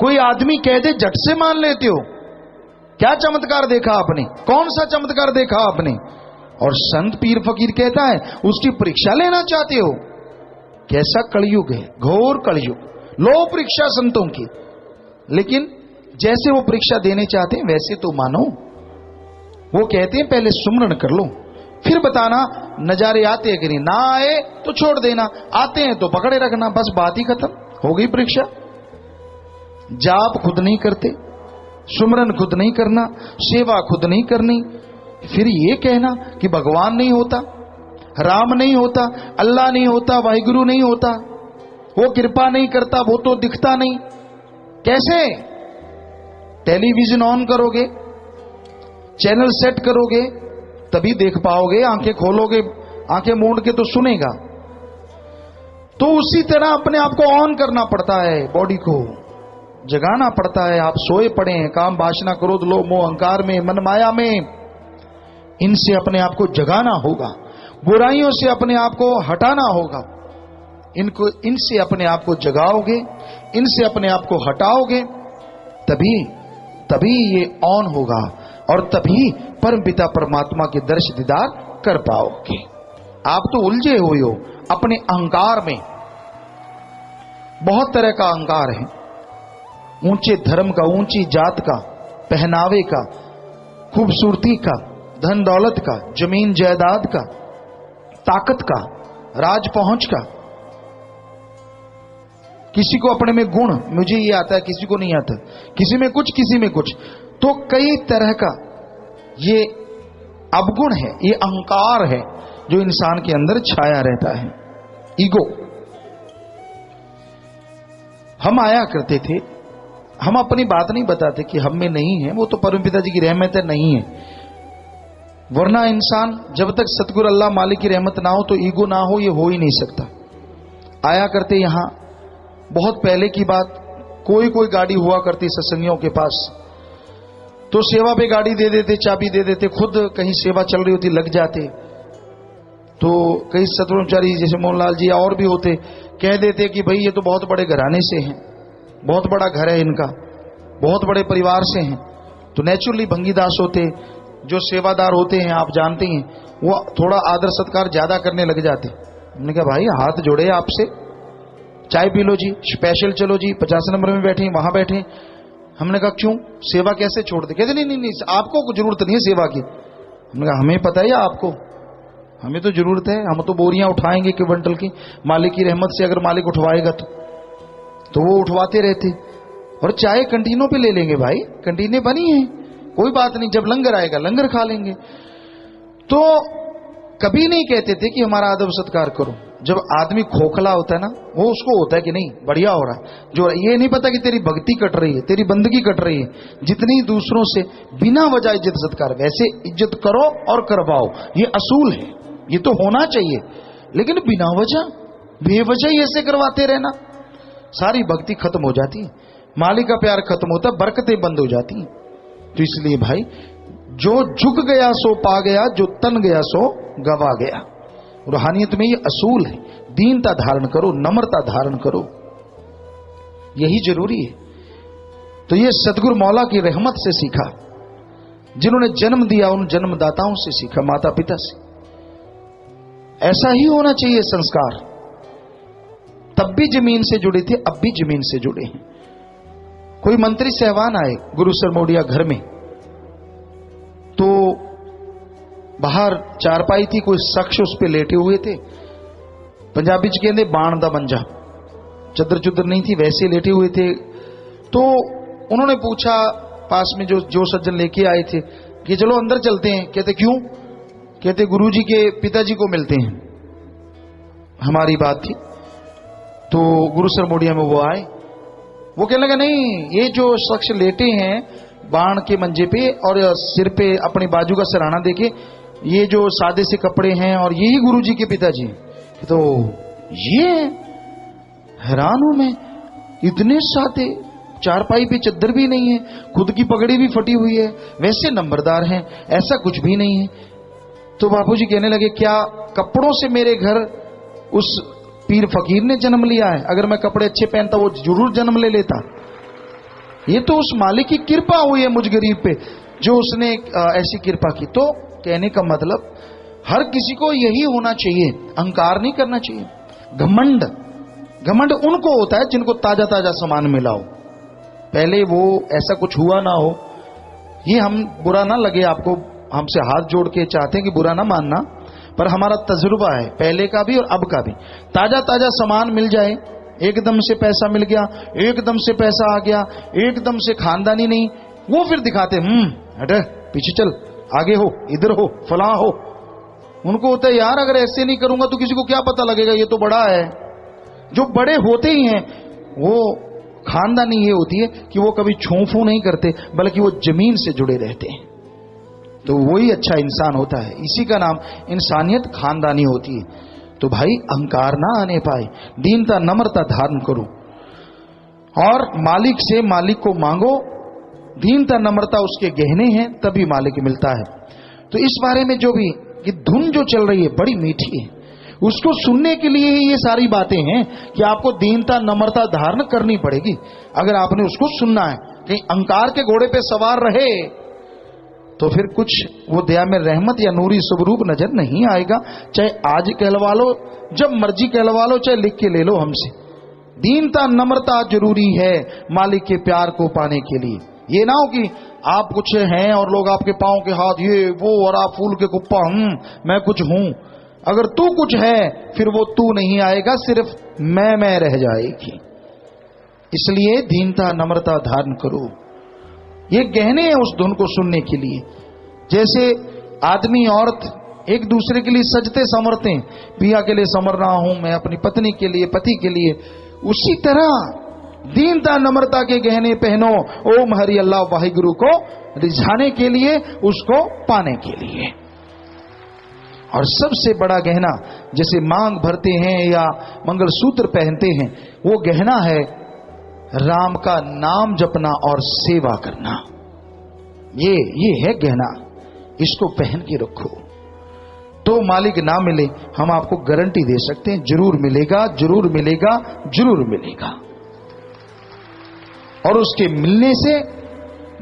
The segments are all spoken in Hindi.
कोई आदमी कह दे झट से मान लेते हो। क्या चमत्कार देखा आपने? कौन सा चमत्कार देखा आपने? और संत पीर फकीर कहता है उसकी परीक्षा लेना चाहते हो। कैसा कलयुग है, घोर कलयुग। लो परीक्षा संतों की, लेकिन जैसे वो परीक्षा देने चाहते हैं वैसे तो मानो। वो कहते हैं पहले सुमरन कर लो, फिर बताना नजारे आते हैं कि नहीं, ना आए तो छोड़ देना, आते हैं तो पकड़े रखना, बस बात ही खत्म, हो गई परीक्षा। जाप खुद नहीं करते, सुमरन खुद नहीं करना, सेवा खुद नहीं करनी, फिर ये कहना कि भगवान नहीं होता, राम नहीं होता, अल्लाह नहीं होता, वाहिगुरु नहीं होता, वो कृपा नहीं करता, वो तो दिखता नहीं। कैसे? टेलीविजन ऑन करोगे, चैनल सेट करोगे तभी देख पाओगे, आंखें खोलोगे, आंखें मूंद के तो सुनेगा। तो उसी तरह अपने आप को ऑन करना पड़ता है, बॉडी को जगाना पड़ता है। आप सोए पड़े हैं, काम वासना क्रोध लोभ मोह अहंकार में, मन माया में, इनसे अपने आप को जगाना होगा, बुराइयों से अपने आप को हटाना होगा। इनसे अपने आप को जगाओगे, इनसे अपने आप को हटाओगे, तभी ये ऑन होगा और तभी परमपिता परमात्मा के दर्श दीदार कर पाओगे। आप तो उलझे हुए हो अपने अहंकार में। बहुत तरह का अहंकार है, ऊंचे धर्म का, ऊंची जात का, पहनावे का, खूबसूरती का, धन दौलत का, जमीन जायदाद का, ताकत का, राज पहुंच का। किसी को अपने में गुण, मुझे ये आता है, किसी को नहीं आता, किसी में कुछ, किसी में कुछ, तो कई तरह का ये अवगुण है, ये अहंकार है जो इंसान के अंदर छाया रहता है। ईगो। हम आया करते थे, हम अपनी बात नहीं बताते कि हम में नहीं है, वो तो परमपिता जी की रहमत है, नहीं है। वरना इंसान जब तक सतगुरु अल्लाह मालिक की रहमत ना हो, तो ईगो ना हो, ये हो ही नहीं सकता। आया करते यहां, बहुत पहले की बात, कोई गाड़ी हुआ करती सत्संगियों के पास, तो सेवा पे गाड़ी दे देते, चाबी दे देते, खुद कहीं सेवा चल रही होती लग जाते। तो कई सतब्रह्मचारी जैसे मोहनलाल जी और भी होते, कह देते कि भाई ये तो बहुत बड़े घराने से हैं, बहुत बड़ा घर है इनका, बहुत बड़े परिवार से हैं। तो नेचुरली भंगीदास होते, जो सेवादार होते हैं आप जानते हैं, वो थोड़ा आदर सत्कार ज्यादा करने लग जाते। हमने कहा भाई हाथ जोड़े आपसे, चाय पी लो जी, स्पेशल चलो जी, 50 नंबर में बैठे, वहां बैठे। हमने कहा क्यों, सेवा कैसे छोड़ दे? कहते नहीं, आपको जरूरत नहीं है सेवा की। हमने कहा हमें पता है आपको, हमें तो जरूरत है, हम तो बोरियां उठाएंगे क्विंटल की, मालिक की रहमत से अगर मालिक उठवाएगा तो वो उठवाते रहते। और चाय कंटीनों पे ले लेंगे भाई, कंटीनें बनी हैं, कोई बात नहीं, जब लंगर आएगा लंगर खा लेंगे। तो कभी नहीं कहते थे कि हमारा अदब सत्कार करो। जब आदमी खोखला होता है ना, वो उसको होता है कि नहीं बढ़िया हो रहा है, जो ये नहीं पता कि तेरी भक्ति कट रही है, तेरी बंदगी कट रही है। जितनी दूसरों से बिना वजह इज्जत सत्कार, वैसे इज्जत करो और करवाओ, ये असूल है, ये तो होना चाहिए। लेकिन बिना वजह बेवजह ही ऐसे करवाते रहना, सारी भक्ति खत्म हो जाती है, मालिक का प्यार खत्म होता है, बरकतें बंद हो जाती हैं। तो इसलिए भाई, जो झुक गया सो पा गया, जो तन गया सो गवा गया। रूहानियत में ये असूल है, दीनता धारण करो, नम्रता धारण करो, यही जरूरी है। तो ये सतगुरु मौला की रहमत से सीखा, जिन्होंने जन्म दिया उन जन्मदाताओं से सीखा, माता पिता से। ऐसा ही होना चाहिए संस्कार। तब भी जमीन से जुड़े थे, अब भी जमीन से जुड़े हैं। कोई मंत्री सहवान आए गुरु सरमोडिया घर में, तो बाहर चारपाई थी, कोई शख्स उस पे लेटे हुए थे। पंजाबी च कहते बाण दा मंजा, चदर चुदर नहीं थी, वैसे लेटे हुए थे। तो उन्होंने पूछा पास में जो सज्जन लेके आए थे कि चलो अंदर चलते हैं। कहते क्यों? कहते गुरुजी के पिताजी को मिलते हैं, हमारी बात थी। तो गुरु सरमोडिया में वो आए, वो कहने लगा नहीं, ये जो शख्स लेटे हैं बाण के मंजे पे और सिर पे अपनी बाजू का सराहना देके, ये जो सादे से कपड़े हैं और यही गुरुजी के पिताजी। तो ये हैरान हूं मैं, इतने सादे, चारपाई पे चद्दर भी नहीं है, खुद की पगड़ी भी फटी हुई है, वैसे नंबरदार हैं, ऐसा कुछ भी नहीं है। तो बापूजी कहने लगे क्या कपड़ों से मेरे घर उस पीर फकीर ने जन्म लिया है? अगर मैं कपड़े अच्छे पहनता वो जरूर जन्म ले लेता। ये तो उस मालिक की कृपा हुई है मुझ गरीब पे, जो उसने ऐसी कृपा की। तो कहने का मतलब हर किसी को यही होना चाहिए, अहंकार नहीं करना चाहिए। घमंड, घमंड उनको होता है जिनको ताजा ताजा सामान मिला हो, पहले वो ऐसा कुछ हुआ ना हो। ये हम बुरा ना लगे आपको, हमसे हाथ जोड़ के चाहते हैं कि बुरा ना मानना, पर हमारा तजुर्बा है पहले का भी और अब का भी। ताजा ताजा सामान मिल जाए, एकदम से पैसा मिल गया, एकदम से पैसा आ गया, एकदम से खानदानी नहीं, वो फिर दिखाते हट पीछे चल, आगे हो, इधर हो, फलां हो। उनको होता है यार अगर ऐसे नहीं करूंगा तो किसी को क्या पता लगेगा, ये तो बड़ा है। जो बड़े होते ही हैं वो खानदानी ये होती है कि वो कभी छोंफू नहीं करते, बल्कि वो जमीन से जुड़े रहते हैं। तो वही अच्छा इंसान होता है, इसी का नाम इंसानियत खानदानी होती है। तो भाई अहंकार ना आने पाए, दीनता नम्रता धारण करो और मालिक से मालिक को मांगो। दीनता नम्रता उसके गहने हैं, तभी मालिक मिलता है। तो इस बारे में जो भी ये धुन जो चल रही है बड़ी मीठी है, उसको सुनने के लिए ही ये सारी बातें हैं कि आपको दीनता नम्रता धारण करनी पड़ेगी अगर आपने उसको सुनना है। कहीं अहंकार के घोड़े पे सवार रहे तो फिर कुछ वो दया में रहमत या नूरी स्वरूप नजर नहीं आएगा। चाहे आज कहलवा लो, जब मर्जी कहलवा लो, चाहे लिख के ले लो हमसे। दीनता नम्रता जरूरी है मालिक के प्यार को पाने के लिए। ये ना हो कि आप कुछ हैं और लोग आपके पांव के हाथ ये वो, और आप फूल के कुप्पा मैं कुछ हूं। अगर तू कुछ है फिर वो तू नहीं आएगा, सिर्फ मैं रह जाएगी। इसलिए दीनता नम्रता धारण करो। ये गहने हैं उस धुन को सुनने के लिए। जैसे आदमी औरत एक दूसरे के लिए सजते संवरते हैं, पिया के लिए संवर रहा हूं मैं, अपनी पत्नी के लिए, पति के लिए, उसी तरह दीनता नम्रता के गहने पहनो ओम हरि अल्लाह वाहिगुरु को रिझाने के लिए, उसको पाने के लिए। और सबसे बड़ा गहना जैसे मांग भरते हैं या मंगलसूत्र पहनते हैं, वो गहना है राम का नाम जपना और सेवा करना। ये है गहना, इसको पहन के रखो। तो मालिक ना मिले, हम आपको गारंटी दे सकते हैं जरूर मिलेगा, जरूर मिलेगा, जरूर मिलेगा। और उसके मिलने से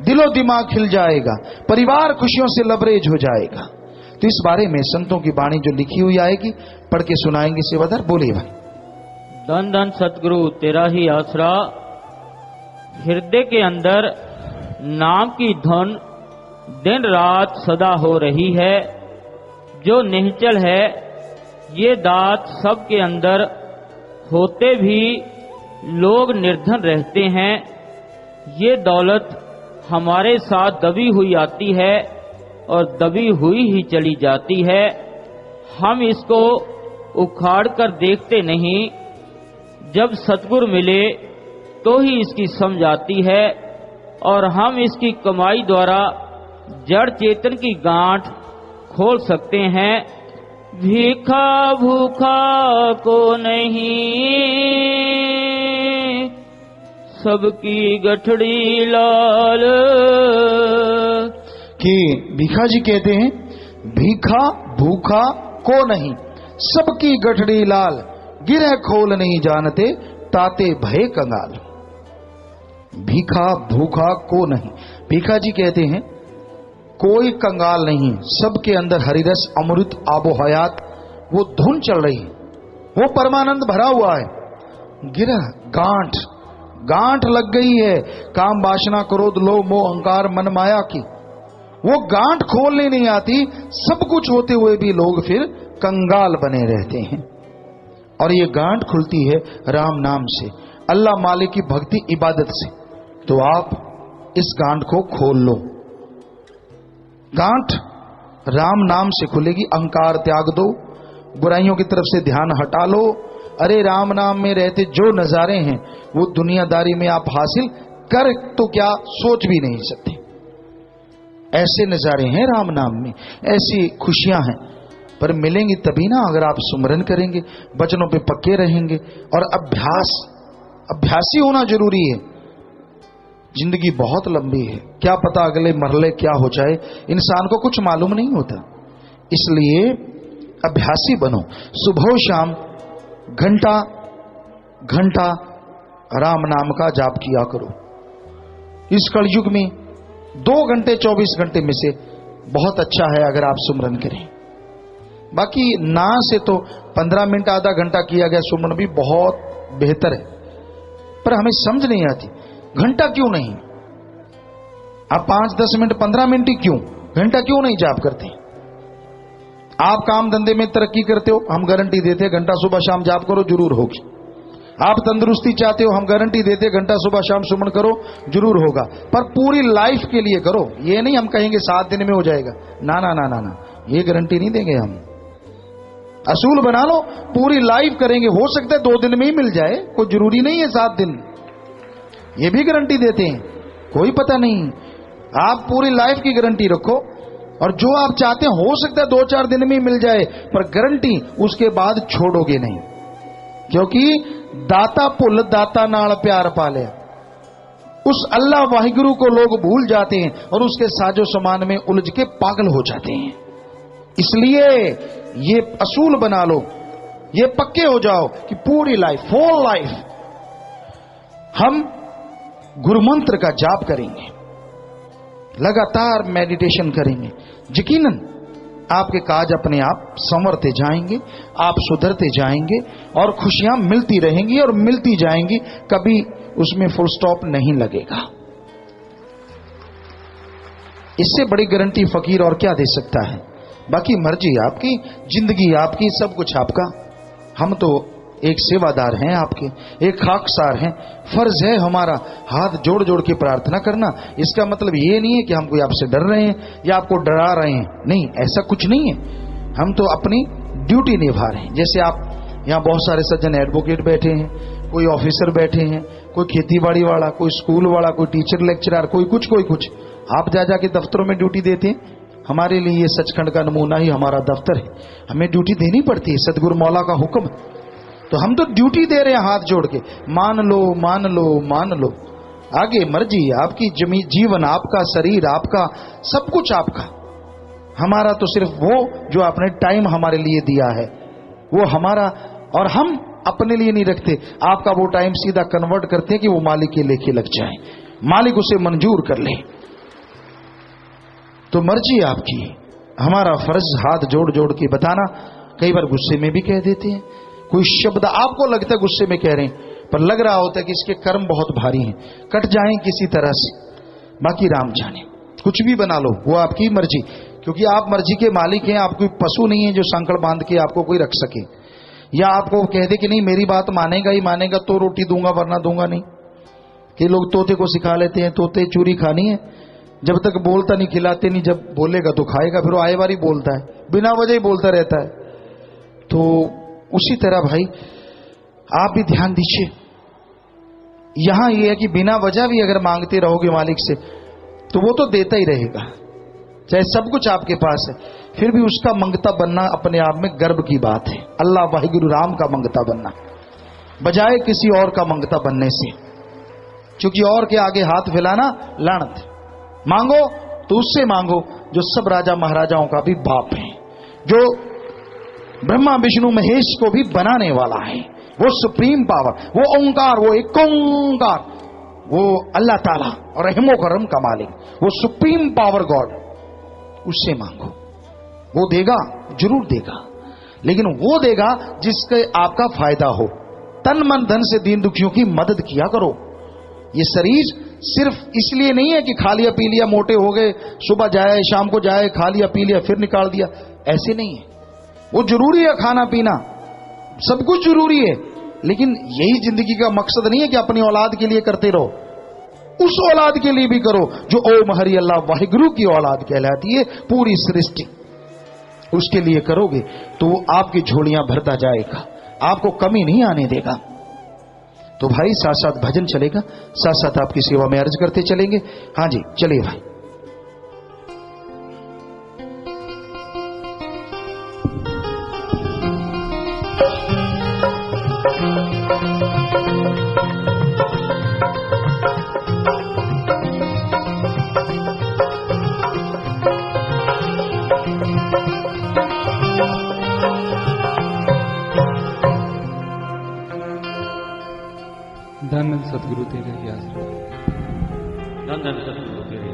दिलो दिमाग खिल जाएगा, परिवार खुशियों से लबरेज हो जाएगा। तो इस बारे में संतों की वाणी जो लिखी हुई आएगी पढ़ के सुनाएंगे सेवादार। बोलिए भाई। धन धन सतगुरु तेरा ही आसरा, हृदय के अंदर नाम की धुन दिन रात सदा हो रही है। जो निश्चल है ये दात सबके अंदर होते भी लोग निर्धन रहते हैं। ये दौलत हमारे साथ दबी हुई आती है और दबी हुई ही चली जाती है। हम इसको उखाड़ कर देखते नहीं, जब सतगुरु मिले तो ही इसकी समझ आती है और हम इसकी कमाई द्वारा जड़ चेतन की गांठ खोल सकते हैं। भीखा भूखा को नहीं, सबकी गठड़ी लाल। कि भीखा जी कहते हैं भीखा भूखा को नहीं, सबकी गठड़ी लाल। गिरह खोल नहीं जानते ताते भय कंगाल। भीखा भूखा को नहीं, भीखा जी कहते हैं कोई कंगाल नहीं, सबके अंदर हरिरस अमृत आबो हयात वो धुन चल रही है, वो परमानंद भरा हुआ है। गिरह गांठ लग गई है, काम वासना क्रोध लोभ मोह अहंकार मन माया की, वो गांठ खोलने नहीं आती। सब कुछ होते हुए भी लोग फिर कंगाल बने रहते हैं। और ये गांठ खुलती है राम नाम से, अल्लाह मालिक की भक्ति इबादत से। तो आप इस गांठ को खोल लो, गांठ राम नाम से खुलेगी। अहंकार त्याग दो, बुराइयों की तरफ से ध्यान हटा लो। अरे राम नाम में रहते जो नजारे हैं वो दुनियादारी में आप हासिल कर तो क्या सोच भी नहीं सकते। ऐसे नजारे हैं राम नाम में, ऐसी खुशियां हैं, पर मिलेंगी तभी ना अगर आप सुमरन करेंगे, वचनों पे पक्के रहेंगे। और अभ्यासी होना जरूरी है। जिंदगी बहुत लंबी है, क्या पता अगले मरले क्या हो जाए, इंसान को कुछ मालूम नहीं होता। इसलिए अभ्यासी बनो, सुबह शाम घंटा घंटा राम नाम का जाप किया करो। इस कलयुग में 2 घंटे 24 घंटे में से बहुत अच्छा है अगर आप सुमरन करें। बाकी ना से तो 15 मिनट आधा घंटा किया गया सुमरन भी बहुत बेहतर है, पर हमें समझ नहीं आती घंटा क्यों नहीं। आप 5-10 मिनट 15 मिनट ही क्यों, घंटा क्यों नहीं जाप करते। आप काम धंधे में तरक्की करते हो, हम गारंटी देते हैं घंटा सुबह शाम जाप करो जरूर होगी। आप तंदुरुस्ती चाहते हो, हम गारंटी देते हैं घंटा सुबह शाम सुमन करो जरूर होगा। पर पूरी लाइफ के लिए करो, ये नहीं हम कहेंगे 7 दिन में हो जाएगा, ना ना ना ना ना, ये गारंटी नहीं देंगे हम। असूल बना लो, पूरी लाइफ करेंगे, हो सकता है 2 दिन में ही मिल जाए, कोई जरूरी नहीं है 7 दिन, ये भी गारंटी देते हैं, कोई पता नहीं। आप पूरी लाइफ की गारंटी रखो, और जो आप चाहते हैं हो सकता है 2-4 दिन में ही मिल जाए, पर गारंटी उसके बाद छोड़ोगे नहीं, क्योंकि दाता पुल दाता नाल प्यार पाले। उस अल्लाह वाहिगुरु को लोग भूल जाते हैं और उसके साजो समान में उलझ के पागल हो जाते हैं। इसलिए ये असूल बना लो, ये पक्के हो जाओ कि पूरी लाइफ, फुल लाइफ हम गुरुमंत्र का जाप करेंगे, लगातार मेडिटेशन करेंगे। यकीनन आपके काज अपने आप संवरते जाएंगे, आप सुधरते जाएंगे और खुशियां मिलती रहेंगी और मिलती जाएंगी, कभी उसमें फुल स्टॉप नहीं लगेगा। इससे बड़ी गारंटी फकीर और क्या दे सकता है। बाकी मर्जी आपकी, जिंदगी आपकी, सब कुछ आपका। हम तो एक सेवादार हैं आपके, एक खाकसार हैं। फर्ज है हमारा हाथ जोड़ जोड़ के प्रार्थना करना। इसका मतलब ये नहीं है कि हम कोई आपसे डर रहे हैं या आपको डरा रहे हैं, नहीं, ऐसा कुछ नहीं है। हम तो अपनी ड्यूटी निभा रहे हैं। जैसे आप यहाँ बहुत सारे सज्जन एडवोकेट बैठे हैं, कोई ऑफिसर बैठे हैं, कोई खेतीबाड़ी वाला, कोई स्कूल वाला, कोई टीचर लेक्चरर, कोई कुछ। आप जा जाके दफ्तरों में ड्यूटी देते हैं। हमारे लिए ये सचखंड का नमूना ही हमारा दफ्तर है, हमें ड्यूटी देनी पड़ती है, सदगुरु मौला का हुक्म। तो हम तो ड्यूटी दे रहे हैं हाथ जोड़ के, मान लो मान लो मान लो। आगे मर्जी आपकी, जीवन आपका, शरीर आपका, सब कुछ आपका। हमारा तो सिर्फ वो जो आपने टाइम हमारे लिए दिया है वो हमारा, और हम अपने लिए नहीं रखते। आपका वो टाइम सीधा कन्वर्ट करते हैं कि वो मालिक के लेके लग जाए, मालिक उसे मंजूर कर ले। तो मर्जी आपकी, हमारा फर्ज हाथ जोड़ जोड़ के बताना। कई बार गुस्से में भी कह देते हैं, कोई शब्द आपको लगता है गुस्से में कह रहे हैं, पर लग रहा होता है कि इसके कर्म बहुत भारी हैं, कट जाएं किसी तरह से। बाकी राम जाने, कुछ भी बना लो, वो आपकी मर्जी, क्योंकि आप मर्जी के मालिक हैं। आप कोई पशु नहीं है जो सांकड़ बांध के आपको कोई रख सके, या आपको कह दे कि नहीं मेरी बात मानेगा ही मानेगा तो रोटी दूंगा वरना दूंगा नहीं। कि लोग तोते को सिखा लेते हैं, तोते चूरी खानी है, जब तक बोलता नहीं खिलाते नहीं, जब बोलेगा तो खाएगा, फिर वो आए बारी बोलता है, बिना वजह ही बोलता रहता है। तो उसी तरह भाई आप भी ध्यान दीजिए, यहां यह है कि बिना वजह भी अगर मांगते रहोगे मालिक से तो वो तो देता ही रहेगा, चाहे सब कुछ आपके पास है, फिर भी उसका मंगता बनना अपने आप में गर्व की बात है। अल्लाह वाहिगुरु राम का मंगता बनना बजाय किसी और का मंगता बनने से, क्योंकि और के आगे हाथ फैलाना लानत। मांगो तो उससे मांगो जो सब राजा महाराजाओं का भी बाप है, जो ब्रह्मा विष्णु महेश को भी बनाने वाला है, वो सुप्रीम पावर, वो ओंकार, वो एक ओंकार, वो अल्लाह ताला और रहमो करम का मालिक, वो सुप्रीम पावर गॉड, उससे मांगो, वो देगा, जरूर देगा, लेकिन वो देगा जिसके आपका फायदा हो। तन मन धन से दीन दुखियों की मदद किया करो। ये शरीर सिर्फ इसलिए नहीं है कि खा लिया पी लिया मोटे हो गए, सुबह जाए शाम को जाए, खा लिया पी लिया फिर निकाल दिया, ऐसे नहीं है। वो जरूरी है, खाना पीना सब कुछ जरूरी है, लेकिन यही जिंदगी का मकसद नहीं है कि अपनी औलाद के लिए करते रहो। उस औलाद के लिए भी करो जो ओम हरि अल्लाह वाहिगुरु की औलाद कहलाती है, पूरी सृष्टि, उसके लिए करोगे तो वो आपकी झोलियां भरता जाएगा, आपको कमी नहीं आने देगा। तो भाई साथ साथ भजन चलेगा, साथ साथ आपकी सेवा में अर्ज करते चलेंगे। हाँ जी चलिए भाई। धन सतगुरु तेरे ही आश्रय। धन धन सतगुरु तेरे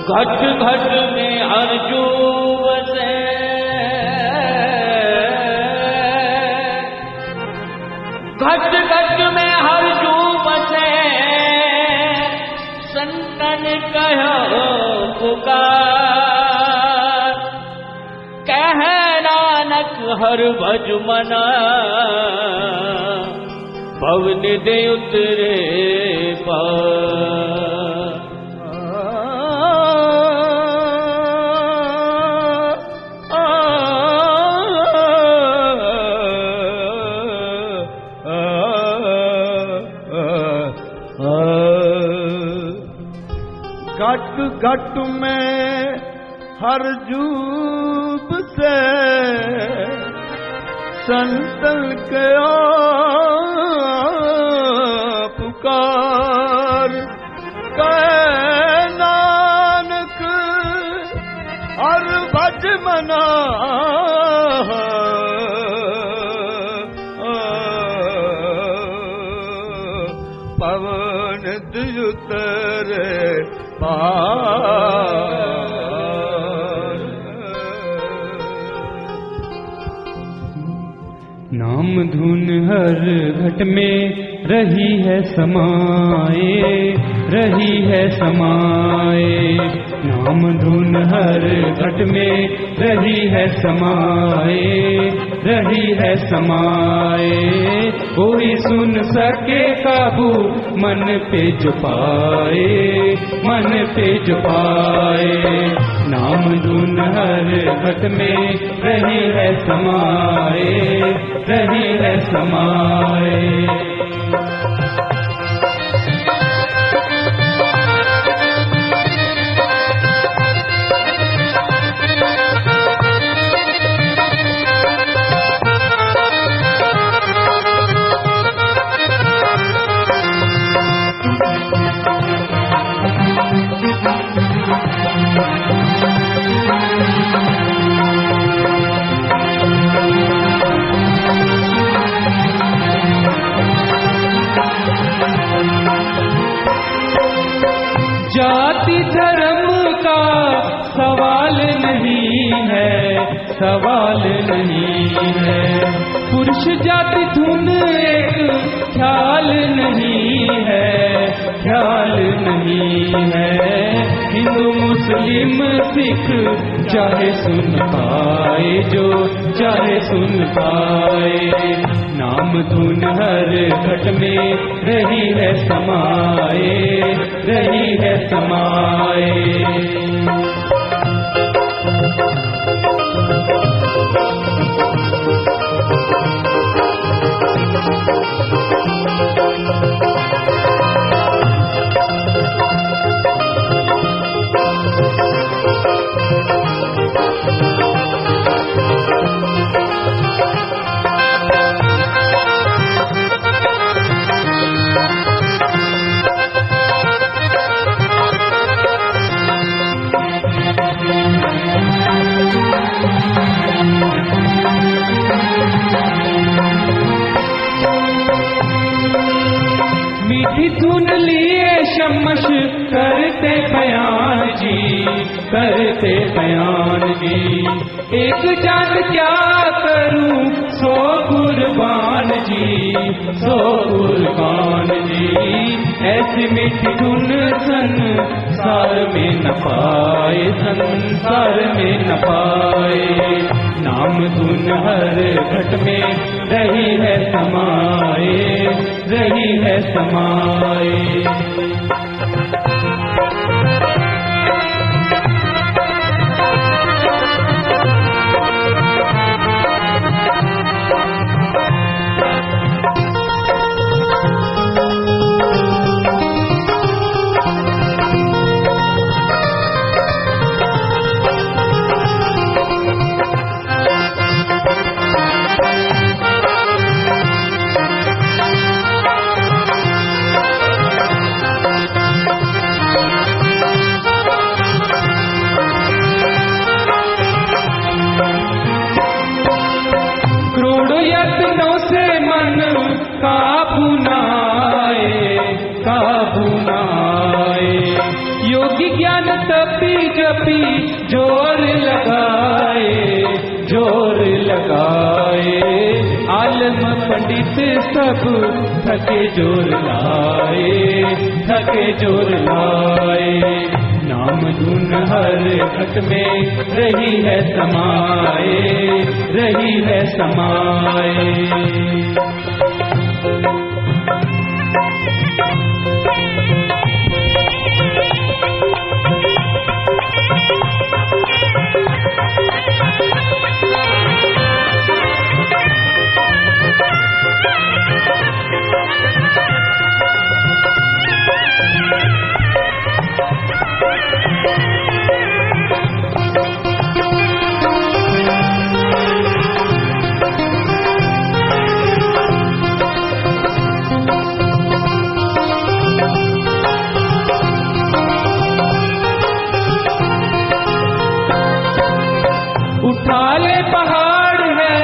घट घट में अर्जू बसे घट घट में हरजू बसे संतन कहो पुकार कह नानक हर भज मना पवन दे उतरे पार घट घट में हर जूब से संतन के पुकार कह नानक हर भज मना पवन दुतरे नाम धुन हर घट में रही है समाए रही है समाए नाम धुन हर घट में रही है समाए रही है समाए कोई सुन सके काबू मन पे जो पाए नाम धुन हर घट में रही है समाए रही है समाए जाति धर्म का सवाल नहीं है सवाल नहीं है पुरुष जाति धुन एक ख्याल नहीं है ख्याल नहीं है हिंदू मुस्लिम सिख चाहे सुन पाए जो चाहे सुन पाए नाम धुन हर घट में रही है समाए रही है समाए मीठी धुन लिए शमश करते बयान जी एक जान क्या करूं सो कुर्बान जी ऐसी मीठी धुन संसार में न पाए नाम धुन हर घट में रही है समाए रही है समाए जपी जोर लगाए आलम पंडित सब थके जोर लाए नाम धुन हर घट में रही है समाए उठाले पहाड़ है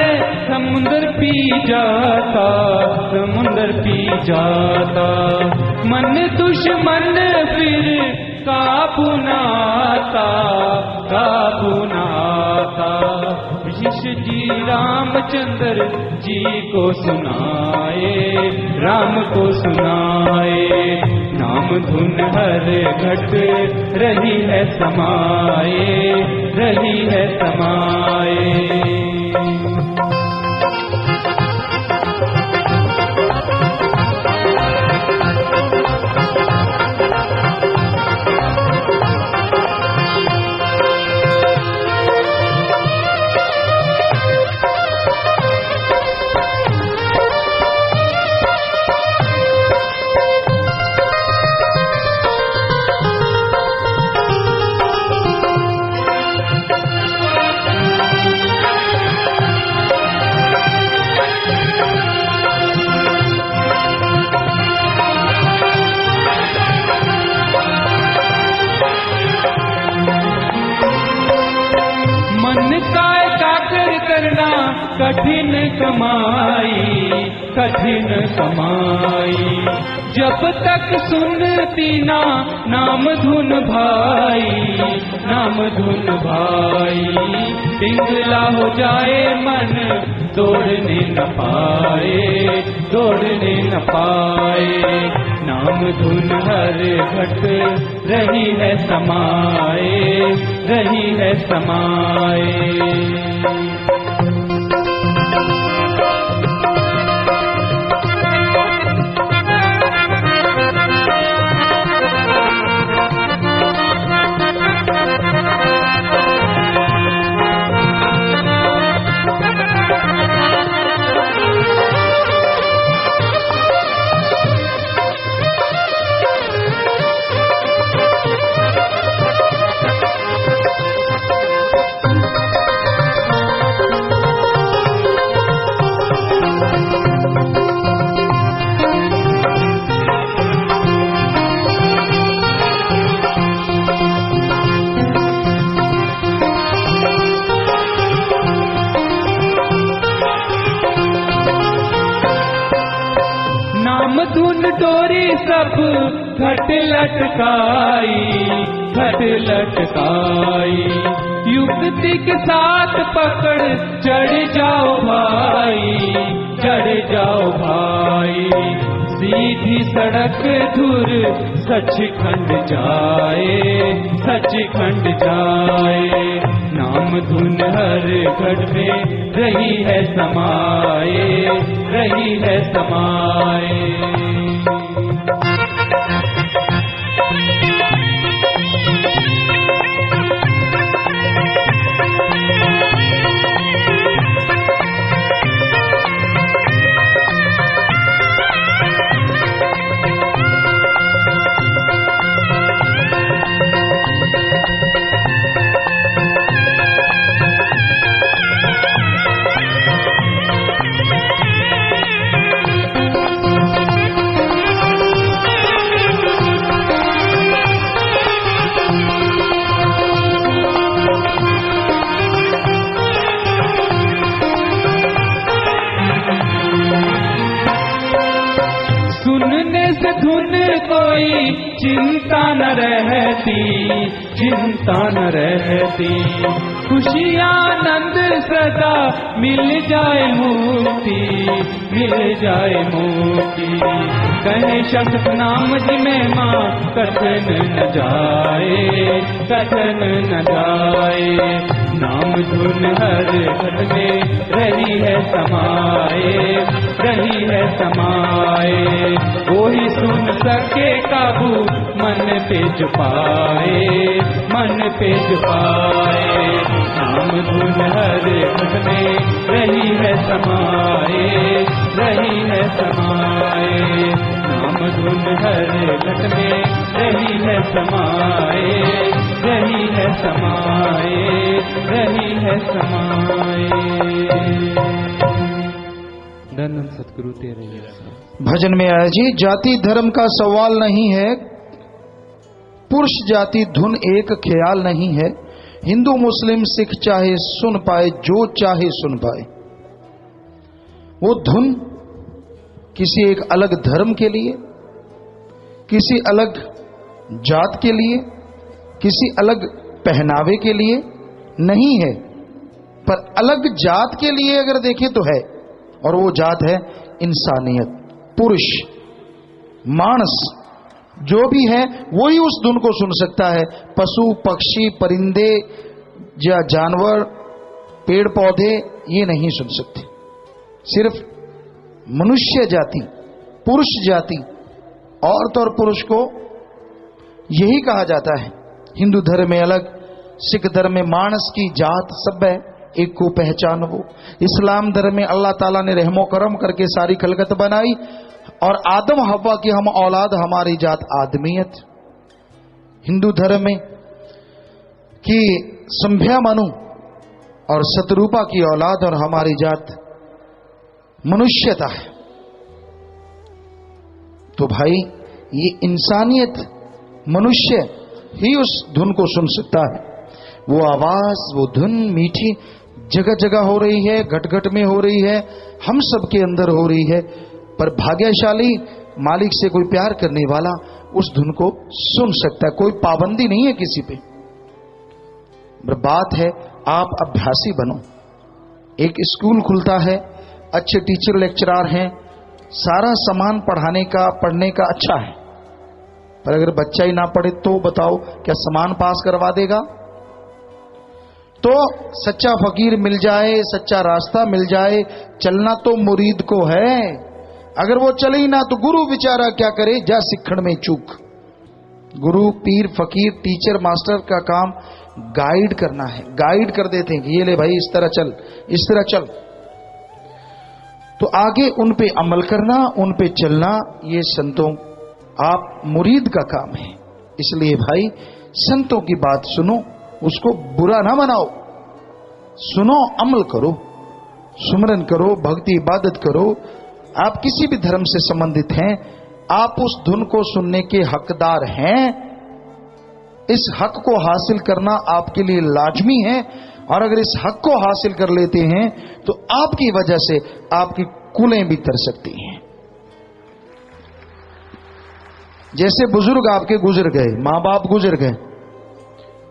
समुंदर पी जाता मन दुश्मन फिर काबू नाता विशेष जी रामचंद्र जी को सुनाए नाम धुन हर घट रही है समाए कठिन कमाई जब तक सुनती ना नाम धुन भाई पिंगला हो जाए मन दौड़ने न पाए नाम धुन हर घट रही है समाए धुन डोरी सब घट लटकाई युक्ति के साथ पकड़ चढ़ जाओ भाई सीधी सड़क धुर सचखंड जाए नाम धुन हर घट में रही है समाए धुन कोई चिंता न रहती, चिंता न रहती। खुशी आनंद सदा मिल जाए मुक्ति, मिल जाए मुक्ति। कहे शब्द नाम जिमे माँ कथन न जाए, कथन न जाए। नाम धुन हर घर में रही है समाए, रही है समाए। वो ही सुन सके काबू मन पे जो पाए, मन पे जो पाए। नाम धुन हर घर में रही है समाए, रही है समाए। नाम धुन हर घर में रही है समाए, रही है समाए, रही है समाए। धन सतगुरु तेरे। भजन में आया जी, जाति धर्म का सवाल नहीं है, पुरुष जाति धुन एक ख्याल नहीं है। हिंदू मुस्लिम सिख चाहे सुन पाए, जो चाहे सुन पाए। वो धुन किसी एक अलग धर्म के लिए, किसी अलग जात के लिए, किसी अलग पहनावे के लिए नहीं है, पर अलग जात के लिए अगर देखें तो है। और वो जात है इंसानियत। पुरुष मानस जो भी है वो ही उस धुन को सुन सकता है। पशु पक्षी परिंदे या जानवर पेड़ पौधे ये नहीं सुन सकते। सिर्फ मनुष्य जाति, पुरुष जाति, औरत और पुरुष को यही कहा जाता है। हिंदू धर्म में अलग, सिख धर्म में मानस की जात सब है, एक को पहचान वो। इस्लाम धर्म में अल्लाह ताला ने रहमो करम करके सारी खलकत बनाई, और आदम हव्वा की हम औलाद, हमारी जात आदमियत। हिंदू धर्म में कि संभ्या मनु और शतरूपा की औलाद, और हमारी जात मनुष्यता है। तो भाई ये इंसानियत, मनुष्य ही उस धुन को सुन सकता है। वो आवाज, वो धुन मीठी जगह जगह हो रही है, घट घट में हो रही है, हम सबके अंदर हो रही है। पर भाग्यशाली मालिक से कोई प्यार करने वाला उस धुन को सुन सकता है। कोई पाबंदी नहीं है किसी पे। बात है आप अभ्यासी बनो। एक स्कूल खुलता है, अच्छे टीचर लेक्चरार हैं, सारा सामान पढ़ाने का पढ़ने का अच्छा है, पर अगर बच्चा ही ना पढ़े तो बताओ क्या सामान पास करवा देगा? तो सच्चा फकीर मिल जाए, सच्चा रास्ता मिल जाए, चलना तो मुरीद को है। अगर वो चले ही ना तो गुरु बेचारा क्या करे, जा सिखण में चूक। गुरु पीर फकीर टीचर मास्टर का काम गाइड करना है, गाइड कर देते हैं कि ये ले भाई इस तरह चल, इस तरह चल। तो आगे उन पे अमल करना, उन पे चलना, ये संतों आप मुरीद का काम है। इसलिए भाई संतों की बात सुनो, उसको बुरा ना बनाओ, सुनो, अमल करो, सुमरन करो, भक्ति इबादत करो। आप किसी भी धर्म से संबंधित हैं, आप उस धुन को सुनने के हकदार हैं। इस हक को हासिल करना आपके लिए लाजमी है, और अगर इस हक को हासिल कर लेते हैं तो आपकी वजह से आपकी कुलें भी तर सकती हैं। जैसे बुजुर्ग आपके गुजर गए, मां बाप गुजर गए,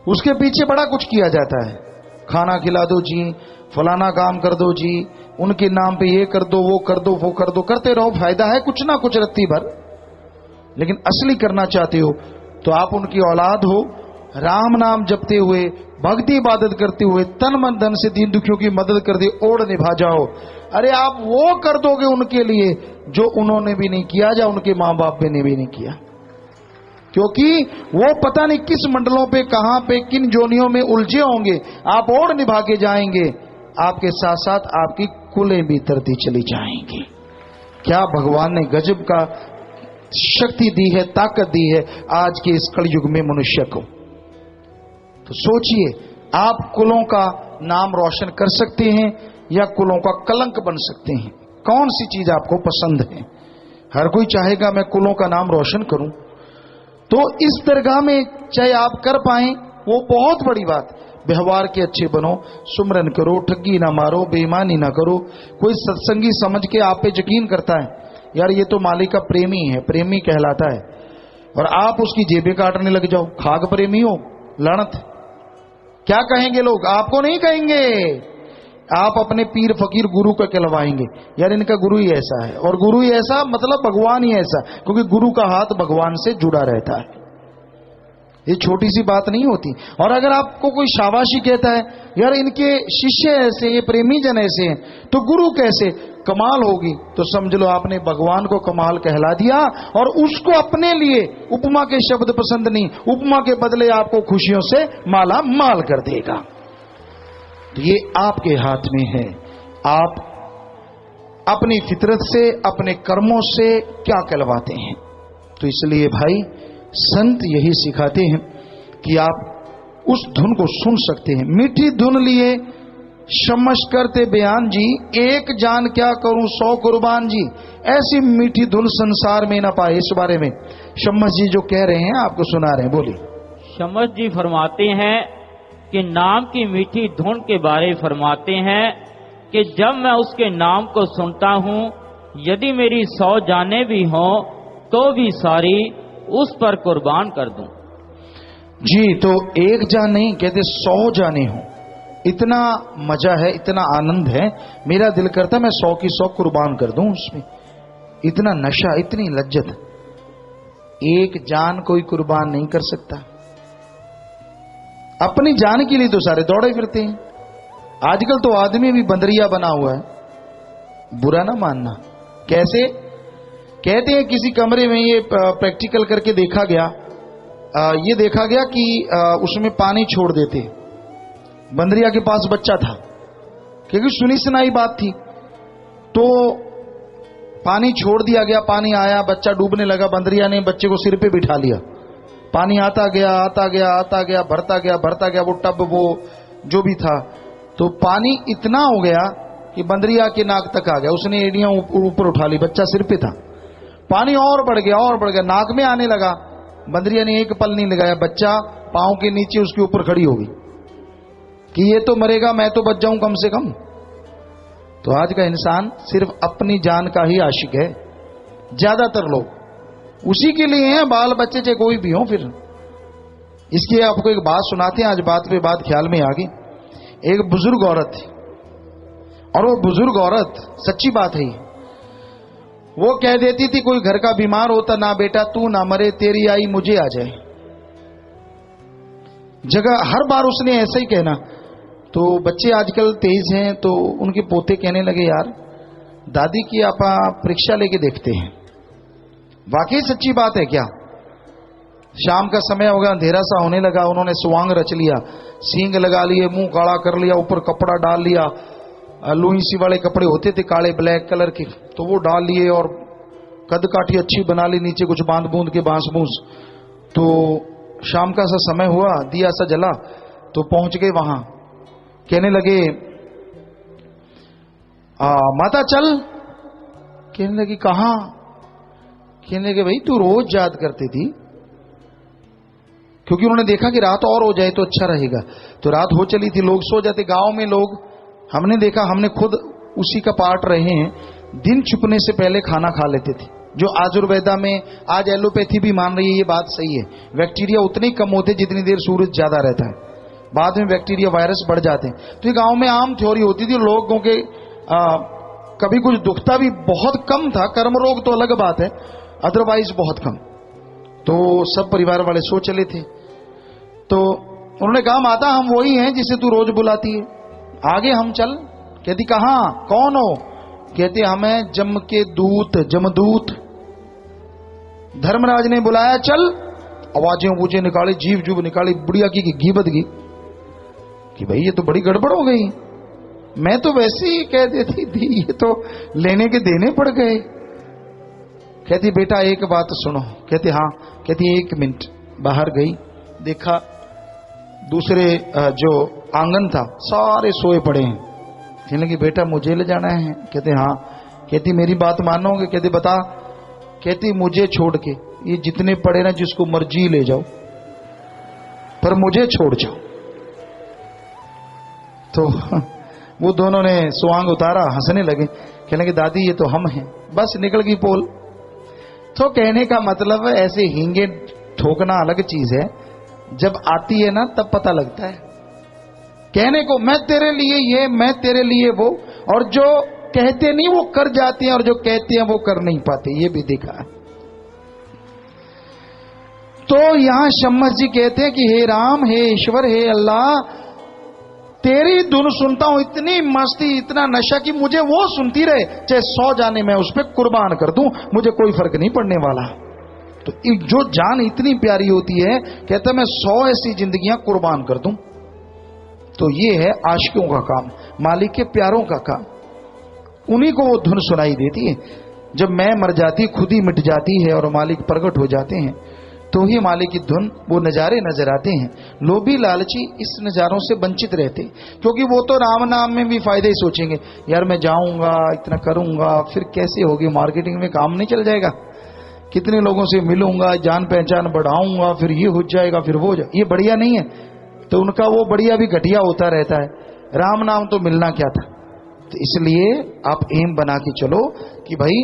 उसके पीछे बड़ा कुछ किया जाता है। खाना खिला दो जी, फलाना काम कर दो जी, उनके नाम पे ये कर दो, वो कर दो, वो कर दो, करते रहो, फायदा है कुछ ना कुछ रत्ती भर। लेकिन असली करना चाहते हो तो आप उनकी औलाद हो, राम नाम जपते हुए, भक्ति इबादत करते हुए, तन मन धन से दीन दुखियों की मदद कर दे, ओढ़ निभा जाओ। अरे आप वो कर दोगे उनके लिए जो उन्होंने भी नहीं किया, या उनके मां बाप ने भी नहीं किया, क्योंकि वो पता नहीं किस मंडलों पे, कहां पे, किन जोनियों में उलझे होंगे। आप ओढ़ निभा के जाएंगे, आपके साथ साथ आपकी कुलें भी तरती चली जाएंगी। क्या भगवान ने गजब का शक्ति दी है, ताकत दी है आज के इस कलयुग में मनुष्य को। तो सोचिए, आप कुलों का नाम रोशन कर सकते हैं या कुलों का कलंक बन सकते हैं। कौन सी चीज आपको पसंद है? हर कोई चाहेगा मैं कुलों का नाम रोशन करूं। तो इस दरगाह में चाहे आप कर पाए वो बहुत बड़ी बात। व्यवहार के अच्छे बनो, सुमरन करो, ठगी ना मारो, बेईमानी ना करो। कोई सत्संगी समझ के आप पे यकीन करता है, यार ये तो मालिक का प्रेमी है, प्रेमी कहलाता है, और आप उसकी जेबें काटने लग जाओ, खाग प्रेमी हो, लानत। क्या कहेंगे लोग? आपको नहीं कहेंगे, आप अपने पीर फकीर गुरु का कहलवाएंगे, यार इनका गुरु ही ऐसा है, और गुरु ही ऐसा मतलब भगवान ही ऐसा, क्योंकि गुरु का हाथ भगवान से जुड़ा रहता है। ये छोटी सी बात नहीं होती। और अगर आपको कोई शाबाशी कहता है, यार इनके शिष्य ऐसे, ये प्रेमी जन ऐसे हैं, तो गुरु कैसे, कमाल होगी, तो समझ लो आपने भगवान को कमाल कहला दिया, और उसको अपने लिए उपमा के शब्द पसंद नहीं, उपमा के बदले आपको खुशियों से माला माल कर देगा। तो ये आपके हाथ में है, आप अपनी फितरत से, अपने कर्मों से क्या कहलवाते हैं। तो इसलिए भाई संत यही सिखाते हैं कि आप उस धुन को सुन सकते हैं। मीठी धुन लिए शमश करते बयान जी, एक जान क्या करूं 100 कुर्बान जी। ऐसी मीठी धुन संसार में ना पाए। इस बारे में शमश जी जो कह रहे हैं आपको सुना रहे हैं, बोलिए। शमश जी फरमाते हैं कि नाम की मीठी धुन के बारे फरमाते हैं कि जब मैं उसके नाम को सुनता हूं, यदि मेरी 100 जानें भी हों तो भी सारी उस पर कुर्बान कर दूं। जी, तो एक जान नहीं कहते, 100 जाने हो। इतना मजा है, इतना आनंद है, मेरा दिल करता मैं 100 की 100 कुर्बान कर दूं उसमें। इतना नशा, इतनी लज्जत, एक जान कोई कुर्बान नहीं कर सकता। अपनी जान के लिए तो सारे दौड़े फिरते हैं। आजकल तो आदमी भी बंदरिया बना हुआ है, बुरा ना मानना। कैसे? कहते हैं किसी कमरे में ये प्रैक्टिकल करके देखा गया, ये देखा गया कि उसमें पानी छोड़ देते। बंदरिया के पास बच्चा था, क्योंकि सुनी सुनाई बात थी, तो पानी छोड़ दिया गया। पानी आया, बच्चा डूबने लगा, बंदरिया ने बच्चे को सिर पे बिठा लिया। पानी आता गया, आता गया, आता गया, भरता गया, भरता गया, वो टब, वो जो भी था, तो पानी इतना हो गया कि बंदरिया के नाक तक आ गया। उसने एड़ियां ऊपर उठा ली, बच्चा सिर पे था। पानी और बढ़ गया, और बढ़ गया, नाक में आने लगा। बंदरिया ने एक पल नहीं लगाया, बच्चा पांव के नीचे उसके ऊपर खड़ी हो गई कि ये तो मरेगा, मैं तो बच जाऊं कम से कम। तो आज का इंसान सिर्फ अपनी जान का ही आशिक है, ज्यादातर लोग उसी के लिए हैं, बाल बच्चे चाहे कोई भी हो। फिर इसकी आपको एक बात सुनाते हैं, आज बात पे बात ख्याल में आ गई। एक बुजुर्ग औरत थी, और वो बुजुर्ग औरत, सच्ची बात है, वो कह देती थी कोई घर का बीमार होता, ना बेटा तू ना मरे, तेरी आई मुझे आ जाए। जगह हर बार उसने ऐसा ही कहना। तो बच्चे आजकल तेज हैं, तो उनके पोते कहने लगे, यार दादी की आप परीक्षा लेके देखते हैं। वाकई सच्ची बात है क्या? शाम का समय हो गया, अंधेरा सा होने लगा, उन्होंने स्वांग रच लिया, सींग लगा लिए, मुंह काला कर लिया, ऊपर कपड़ा डाल लिया, लुईसी वाले कपड़े होते थे काले ब्लैक कलर के, तो वो डाल लिए, और कद काठी अच्छी बना ली, नीचे कुछ बांध बूंद के बांस बूंस। तो शाम का सा समय हुआ, दिया सा जला, तो पहुंच गए वहां। कहने लगे, माता चल। कहने लगी, कहां? कहने लगे, भाई तू रोज याद करती थी, क्योंकि उन्होंने देखा कि रात और हो जाए तो अच्छा रहेगा। तो रात हो चली थी, लोग सो जाते। गांव में लोग, हमने देखा, हमने खुद उसी का पार्ट रहे हैं, दिन छुपने से पहले खाना खा लेते थे। जो आयुर्वेदा में आज एलोपैथी भी मान रही है, ये बात सही है। बैक्टीरिया उतने ही कम होते जितनी देर सूरज ज्यादा रहता है, बाद में बैक्टीरिया वायरस बढ़ जाते हैं। तो ये गांव में आम थ्योरी होती थी। लोगों के कभी कुछ दुखता भी बहुत कम था, कर्म रोग तो अलग बात है, अदरवाइज बहुत कम। तो सब परिवार वाले सो चले थे। तो उन्होंने कहा, माता हम वही हैं जिसे तू रोज बुलाती है, आगे हम चल। कहती, कहां, कौन हो? कहते, हमें जम के दूत, जमदूत धर्मराज ने बुलाया, चल। आवाजें बूझे निकाली, जीव जुब निकाली, बुढ़िया की गीबत की कि भाई ये तो बड़ी गड़बड़ हो गई, मैं तो वैसे ही कह देती थी, ये तो लेने के देने पड़ गए। कहती, बेटा एक बात सुनो। कहती, हाँ। कहती, 1 मिनट। बाहर गई, देखा दूसरे जो आंगन था सारे सोए पड़े हैं। कहने लगी, बेटा मुझे ले जाना है? कहते, हाँ। कहती, मेरी बात मानोगे? कहते, बता। कहती, मुझे छोड़ के ये जितने पड़े ना, जिसको मर्जी ले जाओ, पर मुझे छोड़ जाओ। तो वो दोनों ने सुआंग उतारा, हंसने लगे, कहने लगे दादी ये तो हम हैं। बस निकल गई पोल। तो कहने का मतलब ऐसे हींगे ठोकना अलग चीज है, जब आती है ना तब पता लगता है। कहने को मैं तेरे लिए ये, मैं तेरे लिए वो, और जो कहते नहीं वो कर जाते हैं, और जो कहते हैं वो कर नहीं पाते, ये भी देखा है। तो यहां शम्मस जी कहते हैं कि हे राम, हे ईश्वर, हे अल्लाह, तेरी धुन सुनता हूं, इतनी मस्ती, इतना नशा कि मुझे वो सुनती रहे, चाहे 100 जाने मैं उस पर कुर्बान कर दूं, मुझे कोई फर्क नहीं पड़ने वाला। तो जो जान इतनी प्यारी होती है, कहता मैं 100 ऐसी जिंदगियां कुर्बान कर दूं। तो ये है आशिकों का काम, मालिक के प्यारों का काम। उन्हीं को वो धुन सुनाई देती है। जब मैं मर जाती, खुद ही मिट जाती है और मालिक प्रकट हो जाते हैं, तो ही मालिक की धुन, वो नजारे नजर आते हैं। लोभी लालची इस नजारों से वंचित रहते, क्योंकि वो तो राम नाम में भी फायदे ही सोचेंगे। यार मैं जाऊंगा, इतना करूंगा, फिर कैसे होगी, मार्केटिंग में काम नहीं चल जाएगा, कितने लोगों से मिलूंगा, जान पहचान बढ़ाऊंगा, फिर ये हो जाएगा, फिर वो ये बढ़िया नहीं है। तो उनका वो बढ़िया भी घटिया होता रहता है। राम नाम तो मिलना क्या था। तो इसलिए आप एम बना के चलो कि भाई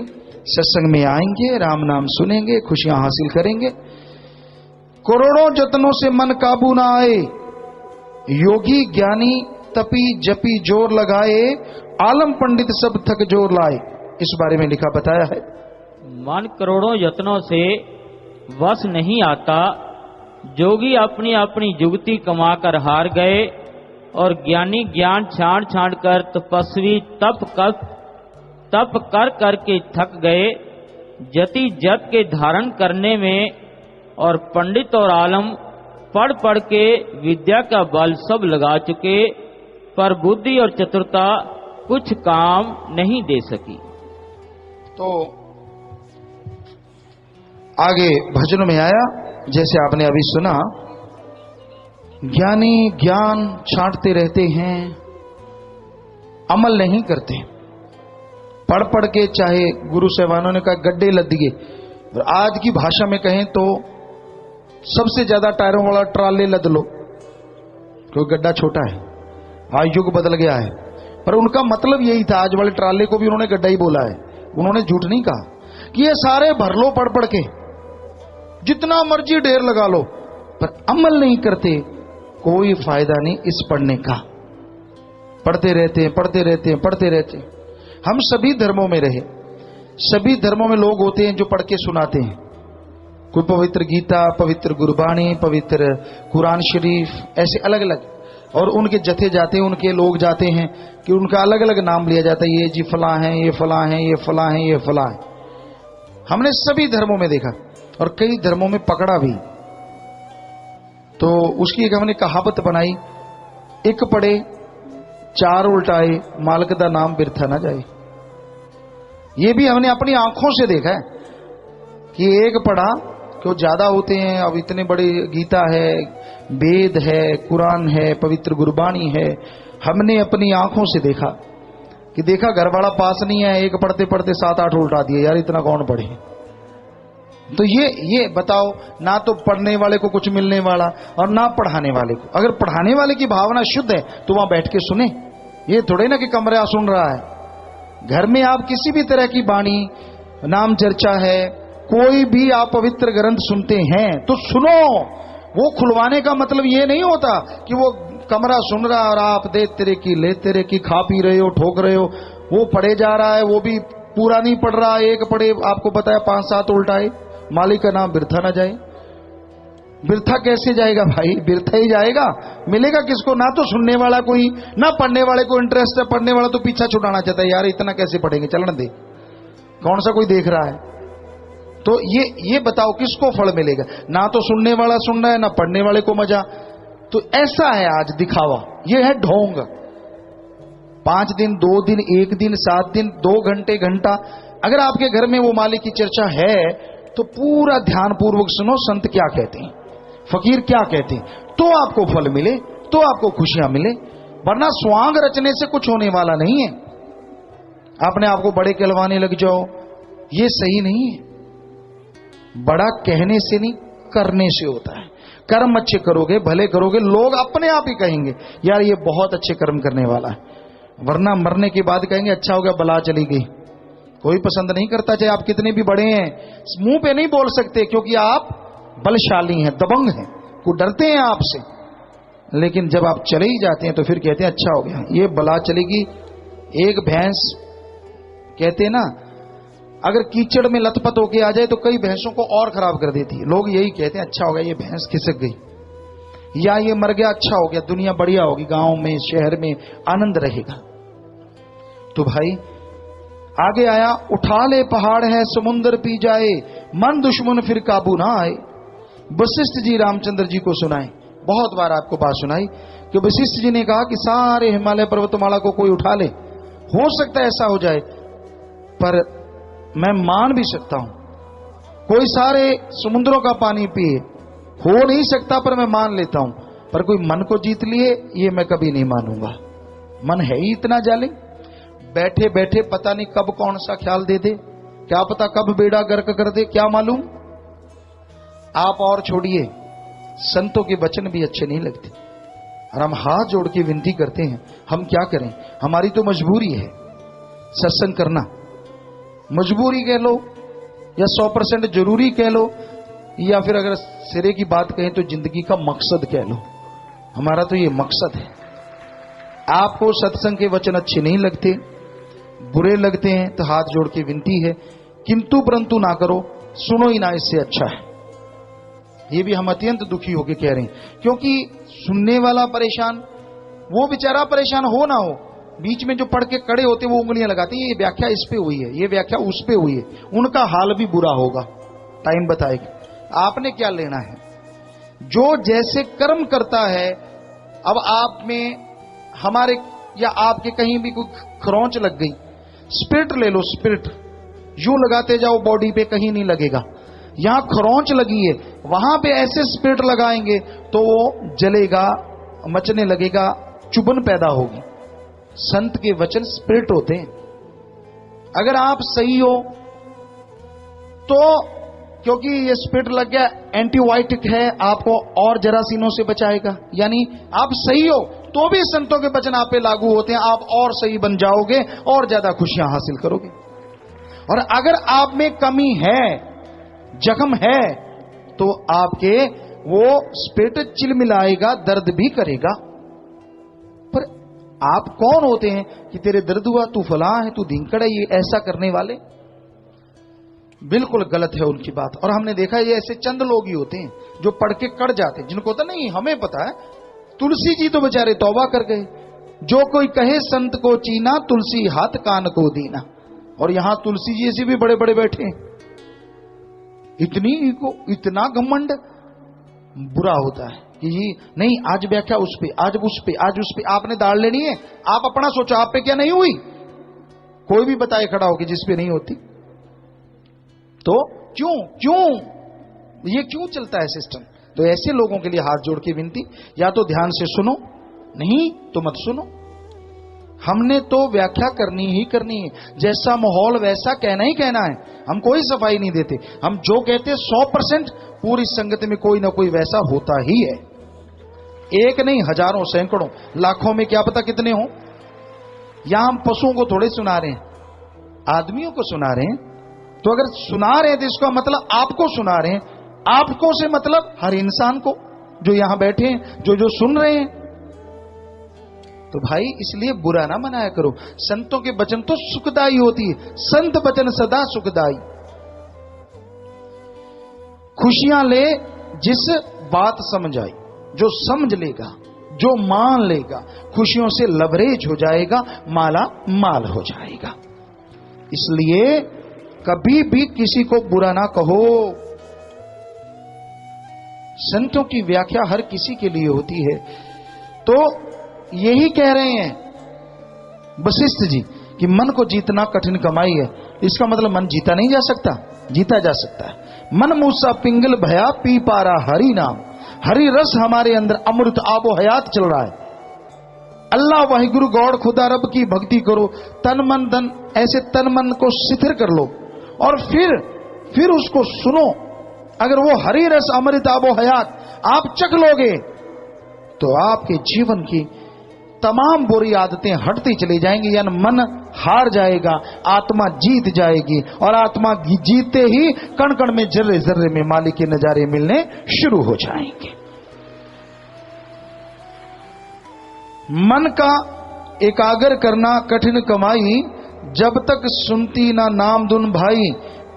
सत्संग में आएंगे, राम नाम सुनेंगे, खुशियां हासिल करेंगे। करोड़ों जतनों से मन काबू ना आए, योगी ज्ञानी तपी जपी जोर लगाए, आलम पंडित सब थक जोर लाए। इस बारे में लिखा बताया है। मन करोड़ों यत्नों से वश नहीं आता, जोगी अपनी अपनी जुगती कमा कर हार गए, और ज्ञानी ज्ञान छाड़ छाड़ कर, तपस्वी तप कर करके थक गए, जति जत के धारण करने में, और पंडित और आलम पढ़ पढ़ के विद्या का बल सब लगा चुके, पर बुद्धि और चतुरता कुछ काम नहीं दे सकी। तो आगे भजन में आया, जैसे आपने अभी सुना, ज्ञानी ज्ञान छांटते रहते हैं, अमल नहीं करते। पढ़ पढ़ के, चाहे गुरु साहबानों ने कहा गड्ढे लद दिए, आज की भाषा में कहें तो सबसे ज्यादा टायरों वाला ट्राले लद लो, क्योंकि गड्ढा छोटा है, आज युग बदल गया है। पर उनका मतलब यही था, आज वाले ट्राले को भी उन्होंने गड्ढा ही बोला है, उन्होंने झूठ नहीं कहा कि ये सारे भर लो पढ़ पढ़ के, जितना मर्जी ढेर लगा लो, पर अमल नहीं करते, कोई फायदा नहीं इस पढ़ने का। पढ़ते रहते हैं, पढ़ते रहते हैं, पढ़ते रहते हैं। हम सभी धर्मों में रहे, सभी धर्मों में लोग होते हैं जो पढ़ के सुनाते हैं। कोई पवित्र गीता, पवित्र गुरबाणी, पवित्र कुरान शरीफ, ऐसे अलग अलग, और उनके जथे जाते हैं, उनके लोग जाते हैं कि उनका अलग अलग नाम लिया जाता है, ये जी फला है, ये फला है, ये फला है, ये फला है। हमने सभी धर्मों में देखा और कई धर्मों में पकड़ा भी। तो उसकी एक हमने कहावत बनाई, एक पढ़े 4 उल्टाए, मालिक दा नाम बिरथा ना जाए। ये भी हमने अपनी आंखों से देखा है कि एक पढ़ा, क्यों ज्यादा होते हैं, अब इतने बड़े गीता है, वेद है, कुरान है, पवित्र गुरबानी है। हमने अपनी आंखों से देखा कि देखा घर वाला पास नहीं है, एक पढ़ते पढ़ते 7-8 उल्टा दिए, यार इतना कौन पढ़े। तो ये बताओ, ना तो पढ़ने वाले को कुछ मिलने वाला और ना पढ़ाने वाले को। अगर पढ़ाने वाले की भावना शुद्ध है तो वहां बैठ के सुने, ये थोड़े ना कि कमरा सुन रहा है। घर में आप किसी भी तरह की वाणी, नाम चर्चा है, कोई भी आप पवित्र ग्रंथ सुनते हैं तो सुनो। वो खुलवाने का मतलब ये नहीं होता कि वो कमरा सुन रहा और आप दे तेरे की ले तेरे की खा पी रहे हो, ठोक रहे हो। वो पढ़े जा रहा है, वो भी पूरा नहीं पढ़ रहा, एक पढ़े, आपको बताया 5-7 उल्टाए, मालिक का नाम बिरथा ना जाए। बिरथा कैसे जाएगा भाई, बिरथा ही जाएगा। मिलेगा किसको, ना तो सुनने वाला कोई, ना पढ़ने वाले को इंटरेस्ट है। पढ़ने वाला तो पीछा छुड़ाना चाहता है, यार इतना कैसे पढ़ेंगे, चलन दे, कौन सा कोई देख रहा है। तो ये बताओ किसको फल मिलेगा। ना तो सुनने वाला सुन रहा है, ना पढ़ने वाले को मजा। तो ऐसा है आज दिखावा, ये है ढोंग। 5 दिन, 2 दिन, 1 दिन, 7 दिन, 2 घंटे, घंटा, अगर आपके घर में वो मालिक की चर्चा है तो पूरा ध्यान पूर्वक सुनो, संत क्या कहते हैं, फकीर क्या कहते हैं, तो आपको फल मिले, तो आपको खुशियां मिले। वरना स्वांग रचने से कुछ होने वाला नहीं है। अपने आप को बड़े कहलवाने लग जाओ, ये सही नहीं है। बड़ा कहने से नहीं, करने से होता है। कर्म अच्छे करोगे, भले करोगे, लोग अपने आप ही कहेंगे यार ये बहुत अच्छे कर्म करने वाला है। वरना मरने के बाद कहेंगे अच्छा हो गया बला चली गई। कोई पसंद नहीं करता, चाहे आप कितने भी बड़े हैं। मुंह पे नहीं बोल सकते क्योंकि आप बलशाली हैं, दबंग हैं, को डरते हैं आपसे। लेकिन जब आप चले ही जाते हैं तो फिर कहते हैं अच्छा हो गया ये बला चलेगी। एक भैंस कहते हैं ना, अगर कीचड़ में लथपथ होके आ जाए तो कई भैंसों को और खराब कर देती है। लोग यही कहते हैं अच्छा हो गया ये भैंस खिसक गई, या ये मर गया अच्छा हो गया, दुनिया बढ़िया होगी, गांव में शहर में आनंद रहेगा। तो भाई आगे आया, उठा ले पहाड़ है समुंदर पी जाए, मन दुश्मन फिर काबू ना आए। वशिष्ठ जी रामचंद्र जी को सुनाए, बहुत बार आपको बात सुनाई कि वशिष्ठ जी ने कहा कि सारे हिमालय पर्वतमाला को कोई उठा ले, हो सकता है ऐसा हो जाए, पर मैं मान भी सकता हूं कोई सारे समुद्रों का पानी पिए, हो नहीं सकता पर मैं मान लेता हूं। पर कोई मन को जीत लिए ये मैं कभी नहीं मानूंगा। मन है ही इतना जालिम, बैठे बैठे पता नहीं कब कौन सा ख्याल दे दे, क्या पता कब बेड़ा गर्क कर दे, क्या मालूम। आप और छोड़िए, संतों के वचन भी अच्छे नहीं लगते और हम हाथ जोड़ के विनती करते हैं। हम क्या करें, हमारी तो मजबूरी है सत्संग करना, मजबूरी कह लो या 100% जरूरी कह लो, या फिर अगर सिरे की बात कहें तो जिंदगी का मकसद कह लो। हमारा तो ये मकसद है। आपको सत्संग के वचन अच्छे नहीं लगते, बुरे लगते हैं तो हाथ जोड़ के विनती है किंतु परंतु ना करो, सुनो ही ना, इससे अच्छा है। ये भी हम अत्यंत दुखी होकर कह रहे हैं, क्योंकि सुनने वाला परेशान, वो बेचारा परेशान हो ना हो, बीच में जो पढ़ के खड़े होते वो उंगलियां लगाते हैं, ये व्याख्या इस पे हुई है, ये व्याख्या उस पे हुई है, उनका हाल भी बुरा होगा, टाइम बताएगा। आपने क्या लेना है, जो जैसे कर्म करता है। अब आप में हमारे या आपके कहीं भी कोई खरोंच लग गई, स्पिरिट ले लो, स्पिरिट यूं लगाते जाओ बॉडी पे, कहीं नहीं लगेगा। यहां खरोंच लगी है, वहां पे ऐसे स्पिरिट लगाएंगे तो वो जलेगा, मचने लगेगा, चुभन पैदा होगी। संत के वचन स्पिरिट होते हैं। अगर आप सही हो तो क्योंकि ये स्पिरिट लग गया, एंटीबायोटिक है, आपको और जरासीनों से बचाएगा। यानी आप सही हो तो भी संतों के वचन आप पे लागू होते हैं, आप और सही बन जाओगे और ज्यादा खुशियां हासिल करोगे। और अगर आप में कमी है, जख्म है, तो आपके वो स्पिरिट चिलमिलाएगा, दर्द भी करेगा। पर आप कौन होते हैं कि तेरे दर्द हुआ, तू फलां है, तू धिंकड़ है, ये ऐसा करने वाले? बिल्कुल गलत है उनकी बात। और हमने देखा ये ऐसे चंद लोग ही होते हैं जो पढ़ के कड़ जाते हैं, जिनको तो नहीं हमें पता है। तुलसी जी तो बेचारे तौबा कर गए, जो कोई कहे संत को चीना, तुलसी हाथ कान को दीना। और यहां तुलसी जी ऐसे भी बड़े बड़े बैठे हैं, इतनी को इतना घमंड बुरा होता है कि ये नहीं, आज व्याख्या उस पे, आज उस पे, आज उस पे। आपने दाढ़ लेनी है, आप अपना सोचो, आप पे क्या नहीं हुई? कोई भी बताए खड़ा हो कि जिस पे नहीं होती। तो क्यों क्यों ये क्यों चलता है सिस्टम? तो ऐसे लोगों के लिए हाथ जोड़ के विनती, या तो ध्यान से सुनो, नहीं तो मत सुनो। हमने तो व्याख्या करनी ही करनी है, जैसा माहौल वैसा कहना ही कहना है। हम कोई सफाई नहीं देते, हम जो कहते 100% पूरी संगत में कोई ना कोई वैसा होता ही है। एक नहीं, हजारों, सैकड़ों, लाखों में क्या पता कितने हो। यहां हम पशुओं को थोड़े सुना रहे हैं, आदमियों को सुना रहे हैं। तो अगर सुना रहे हैं तो इसका मतलब आपको सुना रहे हैं। आपको से मतलब हर इंसान को, जो यहां बैठे हैं, जो जो सुन रहे हैं। तो भाई इसलिए बुरा ना मनाया करो। संतों के वचन तो सुखदाई होती है, संत वचन सदा सुखदाई। खुशियां ले जिस बात समझ आई, जो समझ लेगा, जो मान लेगा, खुशियों से लबरेज हो जाएगा, माला माल हो जाएगा। इसलिए कभी भी किसी को बुरा ना कहो। संतों की व्याख्या हर किसी के लिए होती है। तो यही कह रहे हैं वशिष्ठ जी कि मन को जीतना कठिन कमाई है। इसका मतलब मन जीता नहीं जा सकता, जीता जा सकता है। मन मूसा पिंगल भया पी पारा हरि नाम, हरि रस हमारे अंदर अमृत आबो हयात चल रहा है। अल्लाह वाहिगुरु गौड़ खुदा रब की भक्ति करो, तन मन धन, ऐसे तन मन को शिथिर कर लो और फिर उसको सुनो। अगर वो हरि रस अमृत आबो हयात आप चख लोगे तो आपके जीवन की तमाम बुरी आदतें हटती चली जाएंगी, यानी मन हार जाएगा, आत्मा जीत जाएगी, और आत्मा जीतते ही कण कण में, जर्रे जर्रे में मालिक के नजारे मिलने शुरू हो जाएंगे। मन का एकाग्र करना कठिन कमाई, जब तक सुनती ना नाम धुन भाई,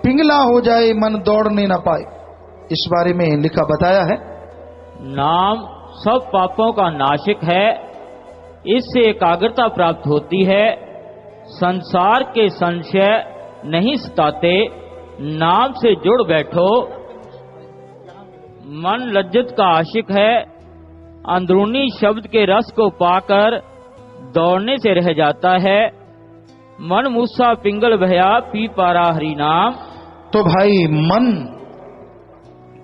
पिंगला हो जाए मन दौड़ने ना पाए। इस बारे में लिखा बताया है, नाम सब पापों का नाशक है, इससे एकाग्रता प्राप्त होती है। संसार के संशय नहीं सताते, नाम से जुड़ बैठो। मन लज्जत का आशिक है, अंदरूनी शब्द के रस को पाकर दौड़ने से रह जाता है। मन मूसा पिंगल भया पी पारा हरि नाम। तो भाई मन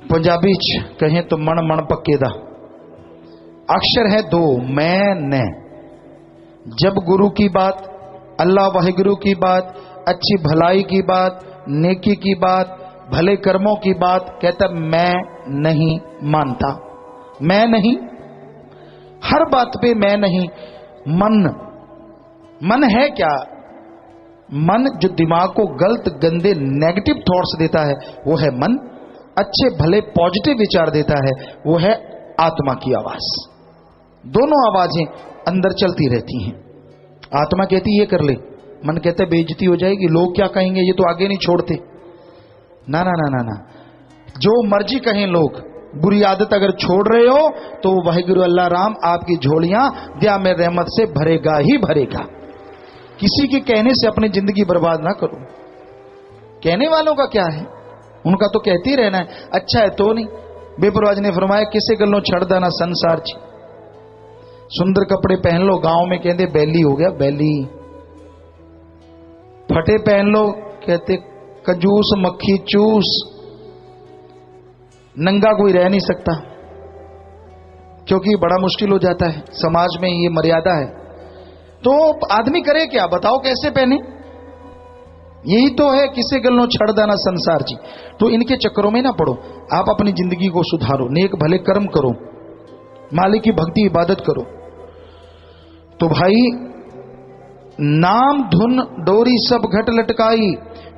पंजाबी च कहें तो मन मन पक्के दा अक्षर है दो, मैं न। जब गुरु की बात, अल्लाह वाहिगुरु की बात, अच्छी भलाई की बात, नेकी की बात, भले कर्मों की बात, कहता मैं नहीं मानता, मैं नहीं, हर बात पे मैं नहीं। मन है क्या? मन जो दिमाग को गलत गंदे नेगेटिव थॉट्स देता है वो है मन, अच्छे भले पॉजिटिव विचार देता है वो है आत्मा की आवाज। दोनों आवाजें अंदर चलती रहती हैं। आत्मा कहती ये कर ले, मन कहता है बेइज्जती हो जाएगी, लोग क्या कहेंगे, ये तो आगे नहीं छोड़ते। ना ना ना ना ना, जो मर्जी कहें लोग, बुरी आदत अगर छोड़ रहे हो तो वाहिगुरु अल्लाह राम आपकी झोलियां दया में रहमत से भरेगा ही भरेगा। किसी के कहने से अपनी जिंदगी बर्बाद ना करो। कहने वालों का क्या है, उनका तो कहते ही रहना है, अच्छा है तो नहीं। बेपरवाज ने फरमाया किसे गलों छड़ देना संसार ची, सुंदर कपड़े पहन लो, गांव में कहते बैली हो गया बैली, फटे पहन लो कहते कंजूस मक्खी चूस, नंगा कोई रह नहीं सकता क्योंकि बड़ा मुश्किल हो जाता है, समाज में ये मर्यादा है। तो आदमी करे क्या, बताओ कैसे पहने, यही तो है किसे गलों छड़ देना संसार जी। तो इनके चक्करों में ना पड़ो, आप अपनी जिंदगी को सुधारो, नेक भले कर्म करो, मालिक की भक्ति इबादत करो। तो भाई नाम धुन डोरी सब घट लटकाई,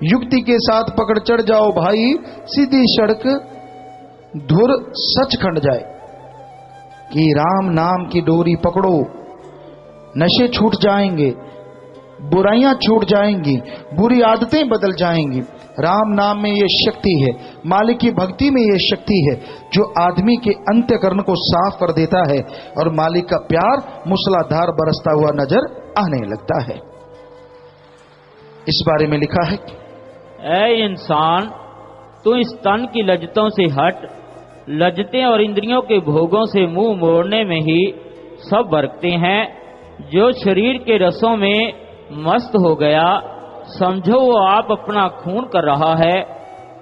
युक्ति के साथ पकड़ चढ़ जाओ भाई, सीधी सड़क धुर सच खंड जाए। कि राम नाम की डोरी पकड़ो, नशे छूट जाएंगे, बुराइयां छूट जाएंगी, बुरी आदतें बदल जाएंगी। राम नाम में ये शक्ति है, मालिक की भक्ति में ये शक्ति है जो आदमी के अंतःकरण को साफ कर देता है और मालिक का प्यार मूसलाधार बरसता हुआ नजर आने लगता है। इस बारे में लिखा है, ऐ इंसान तू इस तन की लज्जतों से हट, लज्जतें और इंद्रियों के भोगों से मुंह मोड़ने में ही सब बरकते हैं। जो शरीर के रसों में मस्त हो गया, समझो वो आप अपना खून कर रहा है।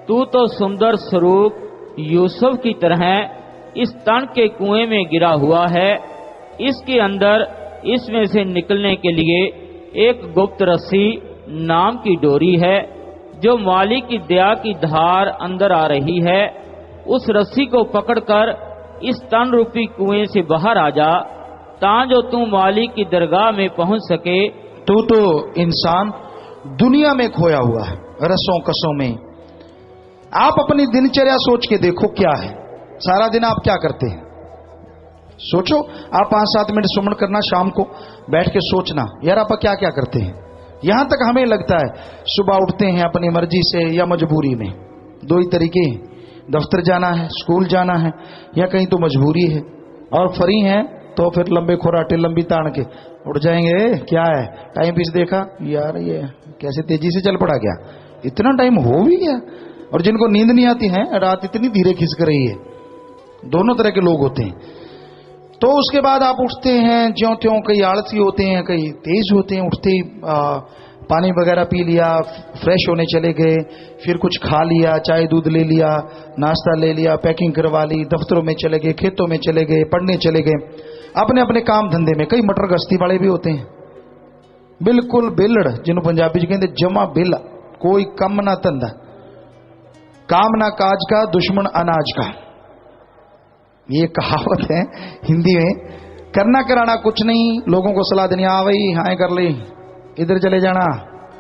तू तो सुंदर स्वरूप यूसुफ की तरह इस तन के कुएं में गिरा हुआ है। इसके अंदर इसमें से निकलने के लिए एक गुप्त रस्सी नाम की डोरी है, जो मालिक की दया की धार अंदर आ रही है। उस रस्सी को पकड़कर इस तन रूपी कुएं से बाहर आ जा, ताजो तू मालिक की दरगाह में पहुंच सके। तू तो इंसान दुनिया में खोया हुआ है, रसों कसों में। आप अपनी दिनचर्या सोच के देखो क्या है, सारा दिन आप क्या करते हैं, सोचो। आप 5-7 मिनट सुमन करना, शाम को बैठ के सोचना यार आप क्या क्या करते हैं। यहां तक हमें लगता है सुबह उठते हैं अपनी मर्जी से या मजबूरी में, दो ही तरीके हैं, दफ्तर जाना है, स्कूल जाना है, या कहीं तो मजबूरी है, और फ्री हैं तो फिर लंबे खोराटे लंबी तान के उठ जाएंगे। क्या है, टाइम पीस देखा यार ये कैसे तेजी से चल पड़ा, क्या इतना टाइम हो भी गया। और जिनको नींद नहीं आती है, रात इतनी धीरे खिसक रही है, दोनों तरह के लोग होते हैं। तो उसके बाद आप उठते हैं ज्यों त्यों, कई आलसी होते हैं, कई तेज होते हैं। उठते ही पानी वगैरह पी लिया, फ्रेश होने चले गए, फिर कुछ खा लिया, चाय दूध ले लिया, नाश्ता ले लिया, पैकिंग करवा ली, दफ्तरों में चले गए, खेतों में चले गए, पढ़ने चले गए, अपने अपने काम धंधे में। कई मटर गश्ती वाले भी होते हैं, बिल्कुल बिलड़, जिन्हों पंजाबी कहते जमा बिल, कोई कम ना धंधा, काम ना काज का, दुश्मन अनाज का। ये कहावत है हिंदी में, करना कराना कुछ नहीं, लोगों को सलाह देनी, आ भाई हाँ कर ले, इधर चले जाना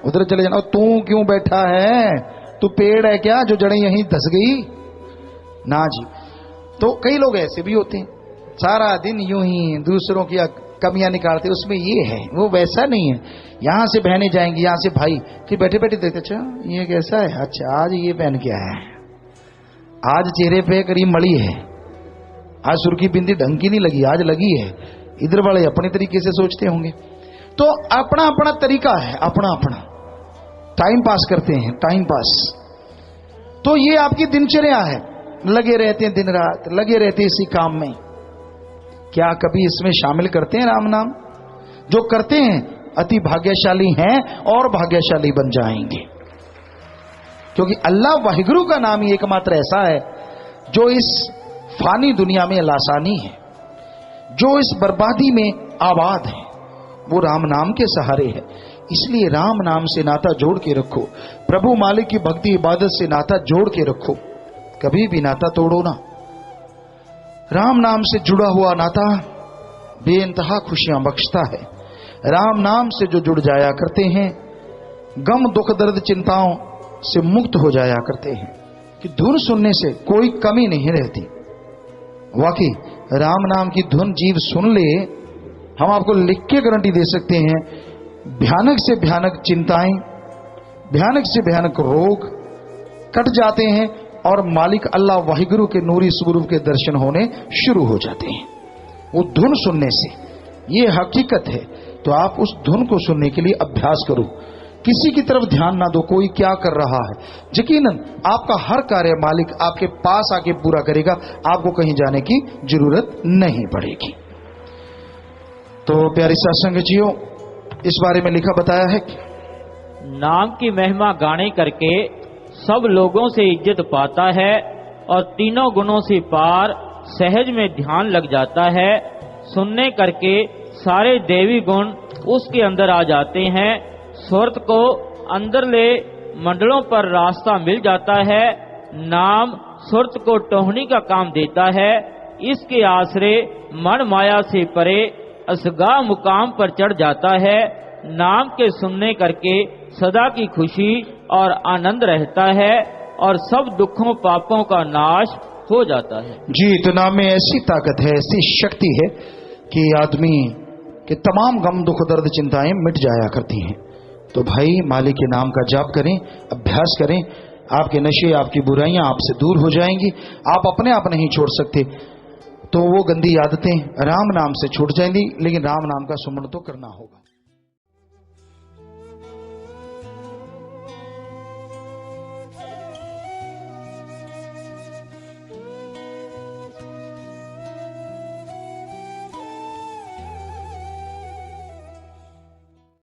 उधर चले जाना। तू क्यों बैठा है, तू पेड़ है क्या जो जड़ें यहीं धस गई? ना जी। तो कई लोग ऐसे भी होते हैं, सारा दिन यूं ही दूसरों की कमियां निकालते, उसमें ये है वो वैसा नहीं है। यहां से बहनें जाएंगी, यहां से भाई, फिर बैठे बैठे देखते, अच्छा ये कैसा है, अच्छा आज ये पहन के आया है, आज चेहरे पे करीब मड़ी है, आज सुर्खी बिंदी ढंग की नहीं लगी, आज लगी है। इधर वाले अपने तरीके से सोचते होंगे। तो अपना अपना तरीका है, अपना अपना टाइम पास करते हैं, टाइम पास। तो ये आपकी दिनचर्या है, लगे रहते हैं दिन रात, लगे रहते हैं इसी काम में। क्या कभी इसमें शामिल करते हैं राम नाम? जो करते हैं अति भाग्यशाली हैं और भाग्यशाली बन जाएंगे, क्योंकि अल्लाह वाहिगुरु का नाम ही एकमात्र ऐसा है जो इस फानी दुनिया में लासानी है, जो इस बर्बादी में आबाद है, वो राम नाम के सहारे है। इसलिए राम नाम से नाता जोड़ के रखो, प्रभु मालिक की भक्ति इबादत से नाता जोड़ के रखो, कभी भी नाता तोड़ो ना। राम नाम से जुड़ा हुआ नाता बेइंतहा खुशियां बख्शता है। राम नाम से जो जुड़ जाया करते हैं, गम दुख दर्द चिंताओं से मुक्त हो जाया करते हैं, कि धुन सुनने से कोई कमी नहीं रहती। वाकई राम नाम की धुन जीव सुन ले, हम आपको लिख के गारंटी दे सकते हैं, भयानक से भयानक चिंताएं, भयानक से भयानक रोग कट जाते हैं और मालिक अल्लाह वाहिगुरु के नूरी स्वरूप के दर्शन होने शुरू हो जाते हैं वो धुन सुनने से। ये हकीकत है। तो आप उस धुन को सुनने के लिए अभ्यास करो, किसी की तरफ ध्यान ना दो, कोई क्या कर रहा है। यकीनन आपका हर कार्य मालिक आपके पास आके पूरा करेगा, आपको कहीं जाने की जरूरत नहीं पड़ेगी। तो प्यारी सत्संग जियो, इस बारे में लिखा बताया है कि नाम की महिमा गाने करके सब लोगों से इज्जत पाता है और तीनों गुणों से पार सहज में ध्यान लग जाता है। सुनने करके सारे देवी गुण उसके अंदर आ जाते हैं। स्वर्ग को अंदर ले मंडलों पर रास्ता मिल जाता है। नाम स्वर्ग को टोहनी का काम देता है। इसके आश्रय मन माया से परे असगा मुकाम पर चढ़ जाता है। नाम के सुनने करके सदा की खुशी और आनंद रहता है और सब दुखों पापों का नाश हो जाता है। जी, तो नाम में ऐसी ताकत है, ऐसी शक्ति है कि आदमी के तमाम गम दुख दर्द चिंताएं मिट जाया करती हैं। तो भाई मालिक के नाम का जाप करें, अभ्यास करें, आपके नशे आपकी बुराइयां आपसे दूर हो जाएंगी। आप अपने आप नहीं छोड़ सकते, तो वो गंदी आदतें राम नाम से छूट जाएंगी, लेकिन राम नाम का सुमरण तो करना होगा।